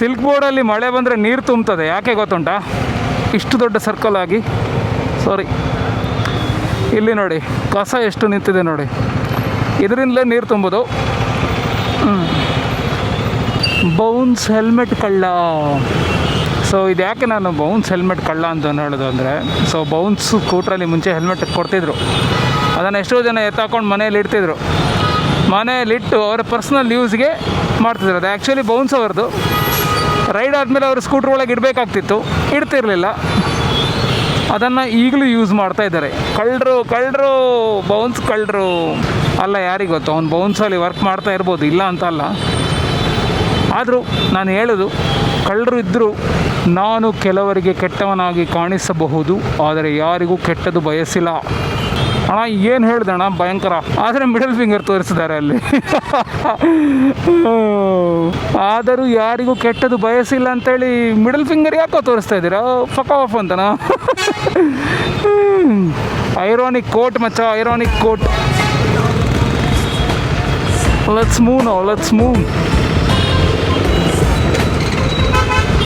Silk ಬೋರ್ಡಲ್ಲಿ ಮಳೆ ಬಂದರೆ ನೀರು ತುಂಬ್ತದೆ, ಯಾಕೆ ಗೊತ್ತುಂಟಾ? ಇಷ್ಟು ದೊಡ್ಡ ಸರ್ಕಲ್ ಆಗಿ, ಸಾರಿ, ಇಲ್ಲಿ ನೋಡಿ ಕಸ ಎಷ್ಟು ನಿಂತಿದೆ ನೋಡಿ, ಇದರಿಂದಲೇ ನೀರು ತುಂಬೋದು. ಬೌನ್ಸ್ ಹೆಲ್ಮೆಟ್ ಕಳ್ಳ. ಸೊ ಇದು ಯಾಕೆ ನಾನು ಬೌನ್ಸ್ ಹೆಲ್ಮೆಟ್ ಕಳ್ಳ ಅಂತ ಹೇಳೋದು ಅಂದರೆ, ಸೊ ಬೌನ್ಸ್ ಸ್ಕೂಟ್ರಲ್ಲಿ ಮುಂಚೆ ಹೆಲ್ಮೆಟ್ ಕೊಡ್ತಿದ್ರು, ಅದನ್ನು ಎಷ್ಟೋ ಜನ ಎತ್ತಾಕೊಂಡು ಮನೇಲಿ ಇಡ್ತಿದ್ರು. ಮನೆಯಲ್ಲಿಟ್ಟು ಅವರ ಪರ್ಸ್ನಲ್ ಯೂಸ್ಗೆ ಮಾಡ್ತಿದ್ರು. ಅದು ಆ್ಯಕ್ಚುಲಿ ಬೌನ್ಸ್ ಅವ್ರದ್ದು. ರೈಡ್ ಆದಮೇಲೆ ಅವರು ಸ್ಕೂಟ್ರ್ ಒಳಗೆ ಇಡಬೇಕಾಗ್ತಿತ್ತು, ಇಡ್ತಿರಲಿಲ್ಲ. ಅದನ್ನು ಈಗಲೂ ಯೂಸ್ ಮಾಡ್ತಾ ಇದ್ದಾರೆ. ಕಳ್ಳರು ಬೌನ್ಸ್ ಕಳ್ಳರು ಅಲ್ಲ, ಯಾರಿಗೆ ಗೊತ್ತು, ಅವ್ನು ಬೌನ್ಸಲ್ಲಿ ವರ್ಕ್ ಮಾಡ್ತಾ ಇರ್ಬೋದು, ಇಲ್ಲ ಅಂತ ಅಲ್ಲ. ಆದರೂ ನಾನು ಹೇಳೋದು, ಕಳ್ಳರು ಇದ್ದರೂ ನಾನು ಕೆಲವರಿಗೆ ಕೆಟ್ಟವನಾಗಿ ಕಾಣಿಸಬಹುದು, ಆದರೆ ಯಾರಿಗೂ ಕೆಟ್ಟದ್ದು ಬಯಸಿಲ್ಲ. ಅಣ್ಣ ಏನು ಹೇಳ್ದಣ್ಣ, ಭಯಂಕರ. ಆದರೆ ಮಿಡಲ್ ಫಿಂಗರ್ ತೋರಿಸಿದ್ದಾರೆ ಅಲ್ಲಿ. ಆದರೂ ಯಾರಿಗೂ ಕೆಟ್ಟದ್ದು ಬಯಸಿಲ್ಲ ಅಂತೇಳಿ ಮಿಡಲ್ ಫಿಂಗರ್ ಯಾಕೋ ತೋರಿಸ್ತಾ ಇದ್ದೀರಾ? ಫಕ್ ಆಫ್ ಅಂತನಾ? ಐರಾನಿಕ್ ಕೋಟ್ ಮಚ್ಚ, ಐರಾನಿಕ್ ಕೋಟ್. Let's move.